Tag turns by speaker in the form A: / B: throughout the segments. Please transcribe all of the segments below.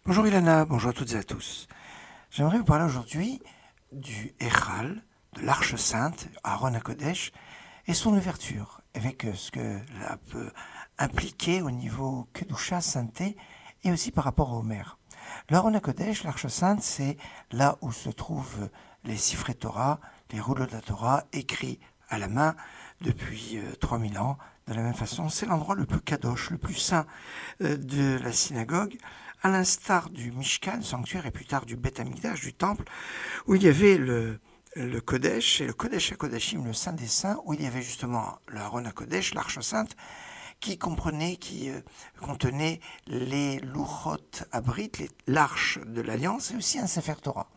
A: Bonjour Ilana, bonjour à toutes et à tous. J'aimerais vous parler aujourd'hui du Echal, de l'Arche Sainte, Aaron HaKodesh, et son ouverture, avec ce que cela peut impliquer au niveau Kedusha, sainteté, et aussi par rapport au Homer. L'Aaron HaKodesh, l'Arche Sainte, c'est là où se trouvent les Sifrei Torah, les rouleaux de la Torah, écrits à la main depuis 3000 ans. De la même façon, c'est l'endroit le plus kadosh, le plus saint de la synagogue, à l'instar du Mishkan, sanctuaire, et plus tard du Beth Amikdash, du temple, où il y avait le Kodesh, et le Kodesh HaKodashim, le Saint des Saints, où il y avait justement le Aaron HaKodesh, l'Arche Sainte, qui contenait les Luchot Abrit, l'arche de l'Alliance, et aussi un Sefer Torah.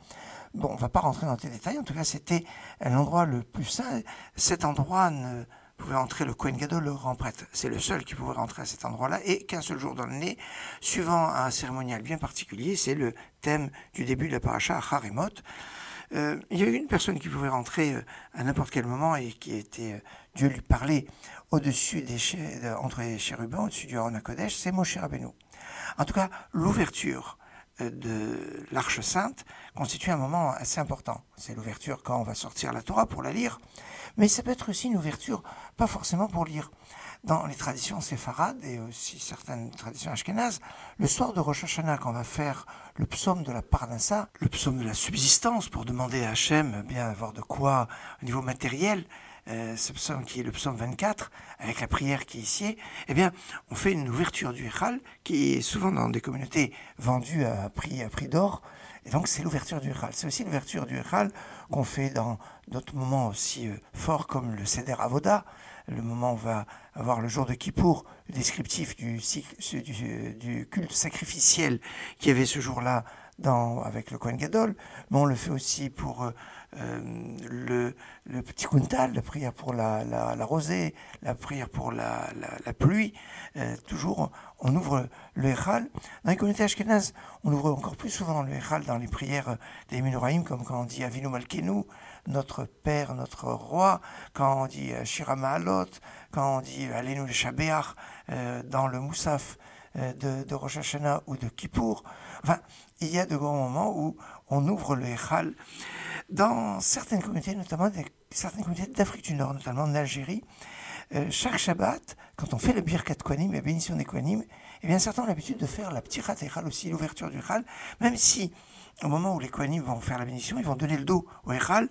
A: Bon, on ne va pas rentrer dans les détails, en tout cas c'était l'endroit le plus saint. Cet endroit ne pouvait entrer le Kohen Gadol, le grand prêtre. C'est le seul qui pouvait rentrer à cet endroit-là, et qu'un seul jour dans l'année, suivant un cérémonial bien particulier, c'est le thème du début de la paracha, Haremot. Il y avait une personne qui pouvait rentrer à n'importe quel moment et qui était, Dieu lui parlait au-dessus entre les chérubins, au-dessus du Aaron HaKodesh, c'est Moshe Rabbeinu. En tout cas, l'ouverture de l'Arche Sainte constitue un moment assez important. C'est l'ouverture quand on va sortir la Torah pour la lire, mais ça peut être aussi une ouverture, pas forcément pour lire. Dans les traditions séfarades et aussi certaines traditions ashkénazes, le soir de Rosh Hashanah, quand on va faire le psaume de la Parnassa, le psaume de la subsistance, pour demander à Hachem bien avoir de quoi au niveau matériel, ce psaume qui est le psaume 24, avec la prière qui est ici, eh bien, on fait une ouverture du Echal, qui est souvent dans des communautés vendues à prix d'or, et donc c'est l'ouverture du Echal. C'est aussi l'ouverture du Echal qu'on fait dans d'autres moments aussi forts, comme le Seder Avoda, le moment où on va avoir le jour de Kippour, le descriptif du culte sacrificiel qu'il y avait ce jour-là avec le Kohen Gadol, mais on le fait aussi pour le petit Kuntal, la prière pour la rosée, la prière pour la pluie. Toujours, on ouvre le Echal. Dans les communautés ashkénazes, on ouvre encore plus souvent le Echal dans les prières des Menorahim, comme quand on dit Avinu Malkenu, notre Père, notre Roi, quand on dit Shira Ma'alot, quand on dit Aleinu Leshabeach, dans le Moussaf de Rosh Hashanah ou de Kippour. Enfin, il y a de grands moments où on ouvre le Echal. Dans certaines communautés, notamment certaines communautés d'Afrique du Nord, notamment en Algérie, chaque Shabbat, quand on fait le Birkat Kohanim, la bénédiction des Kohanim, eh bien certains ont l'habitude de faire la Ptirat Echal aussi, l'ouverture du Echal, même si au moment où les Kohanim vont faire la bénédiction, ils vont donner le dos au Echal,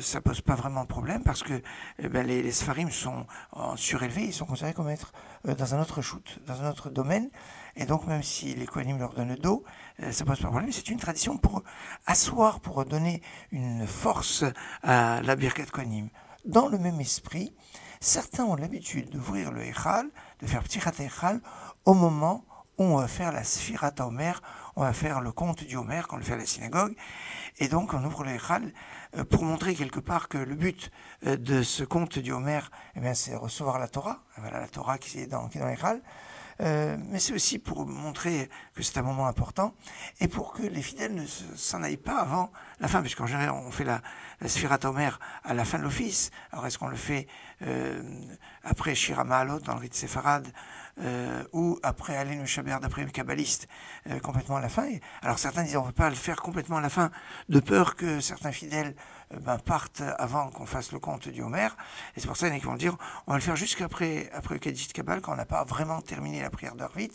A: ça pose pas vraiment de problème parce que les Sfarim sont surélevés, ils sont considérés comme être dans un autre shoot, dans un autre domaine, et donc même si les Kohanim leur donnent le dos, ça pose pas de problème. C'est une tradition pour asseoir, pour donner une force à la Birkat Kohanim. Dans le même esprit, certains ont l'habitude d'ouvrir le Echal, de faire Ptirat Echal au moment où on va faire la Sfirat HaOmer, on va faire le conte du Homer, qu'on le fait à la synagogue, et donc on ouvre le Echal pour montrer quelque part que le but de ce conte du Homer, eh bien, c'est recevoir la Torah, voilà la Torah qui est dans l'Echal, mais c'est aussi pour montrer que c'est un moment important et pour que les fidèles ne s'en aillent pas avant la fin, puisqu'en général on fait la Sfirat HaOmer à la fin de l'office. Alors est-ce qu'on le fait après Shira Ma'alot dans le rite séfarade ou après Aleinu Leshabeach d'après les kabbalistes complètement à la fin? Alors certains disent on ne veut pas le faire complètement à la fin de peur que certains fidèles partent avant qu'on fasse le conte du Homer, et c'est pour ça qu'ils vont dire on va le faire jusqu'après le Kaddish Kabbal, quand on n'a pas vraiment terminé la prière d'Arvit,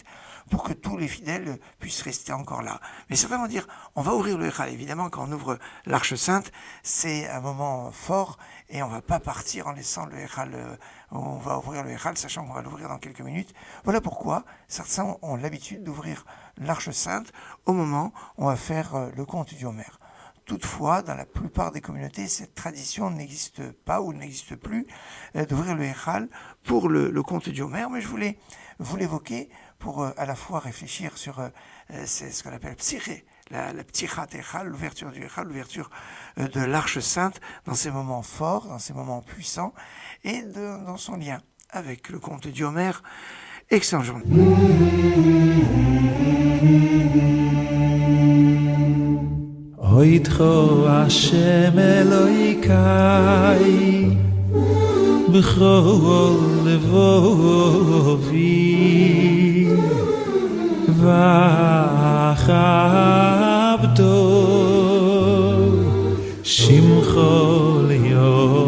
A: pour que tous les fidèles puissent rester encore là. Mais certains vont dire on va ouvrir le Echal. Évidemment, quand on ouvre l'Arche Sainte, c'est un moment fort et on ne va pas partir en laissant le Echal, on va ouvrir le Echal sachant qu'on va l'ouvrir dans quelques minutes. Voilà pourquoi certains ont l'habitude d'ouvrir l'Arche Sainte au moment où on va faire le conte du Homer. Toutefois, dans la plupart des communautés, cette tradition n'existe pas ou n'existe plus d'ouvrir le Echal pour le conte du Homer, mais je voulais vous l'évoquer pour à la fois réfléchir sur c'est ce qu'on appelle Psiché, la Ptichat Echal, l'ouverture du Echal, l'ouverture de l'Arche Sainte dans ces moments forts, dans ces moments puissants, et dans son lien avec le conte du Homer. Excellente journée.
B: Hoitcho Hashem Elohikai b'chol levovi v'ach יכבדו שמחו ליילו